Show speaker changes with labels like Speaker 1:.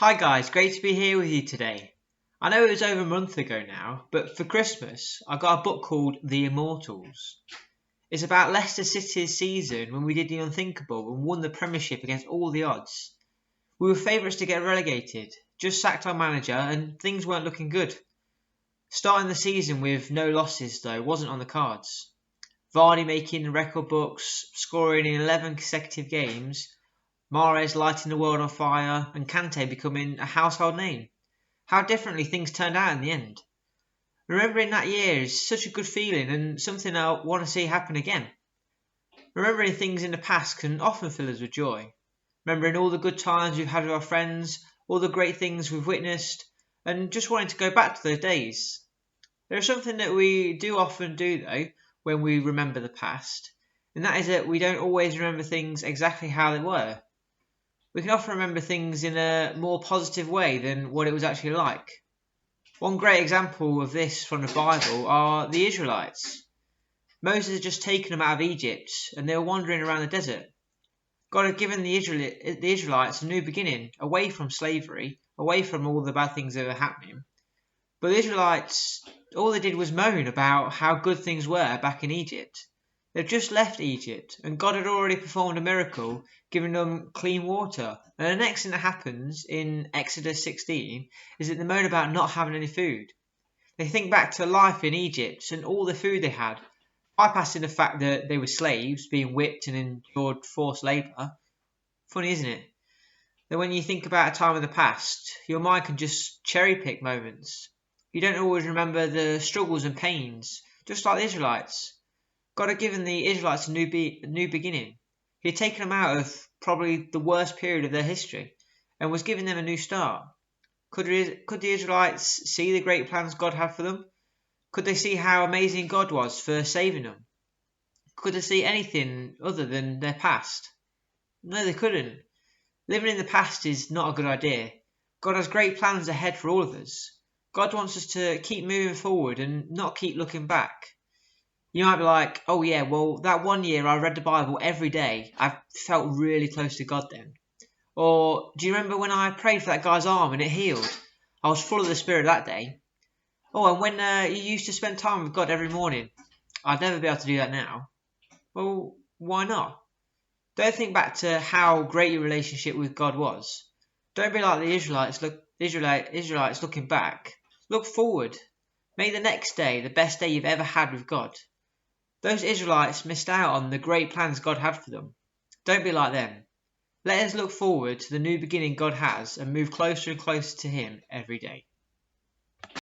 Speaker 1: Hi guys, great to be here with you today. I know it was over a month ago now, but for Christmas I got a book called The Immortals. It's about Leicester City's season when we did the unthinkable and won the Premiership against all the odds. We were favourites to get relegated, just sacked our manager and things weren't looking good. Starting the season with no losses though wasn't on the cards. Vardy making the record books, scoring in 11 consecutive games, Mahrez lighting the world on fire, and Kante becoming a household name. How differently things turned out in the end. Remembering that year is such a good feeling and something I want to see happen again. Remembering things in the past can often fill us with joy. Remembering all the good times we've had with our friends, all the great things we've witnessed, and just wanting to go back to those days. There is something that we do often do though when we remember the past, and that is that we don't always remember things exactly how they were. We can often remember things in a more positive way than what it was actually like. One great example of this from the Bible are the Israelites. Moses had just taken them out of Egypt and they were wandering around the desert. God had given the Israelites a new beginning, away from slavery, away from all the bad things that were happening. But the Israelites, all they did was moan about how good things were back in Egypt. They've just left Egypt and God had already performed a miracle, giving them clean water. And the next thing that happens in Exodus 16 is that they moan about not having any food. They think back to life in Egypt and all the food they had, bypassing the fact that they were slaves, being whipped and endured forced labour. Funny, isn't it? That when you think about a time in the past, your mind can just cherry pick moments. You don't always remember the struggles and pains, just like the Israelites. God had given the Israelites a new beginning. He had taken them out of probably the worst period of their history and was giving them a new start. Could the Israelites see the great plans God had for them? Could they see how amazing God was for saving them? Could they see anything other than their past? No, they couldn't. Living in the past is not a good idea. God has great plans ahead for all of us. God wants us to keep moving forward and not keep looking back. You might be like, oh yeah, well that one year I read the Bible every day. I felt really close to God then. Or do you remember when I prayed for that guy's arm and it healed? I was full of the Spirit that day. Oh, and when you used to spend time with God every morning. I'd never be able to do that now. Well, why not? Don't think back to how great your relationship with God was. Don't be like the Israelites looking back. Look forward. Make the next day the best day you've ever had with God. Those Israelites missed out on the great plans God had for them. Don't be like them. Let us look forward to the new beginning God has and move closer and closer to Him every day.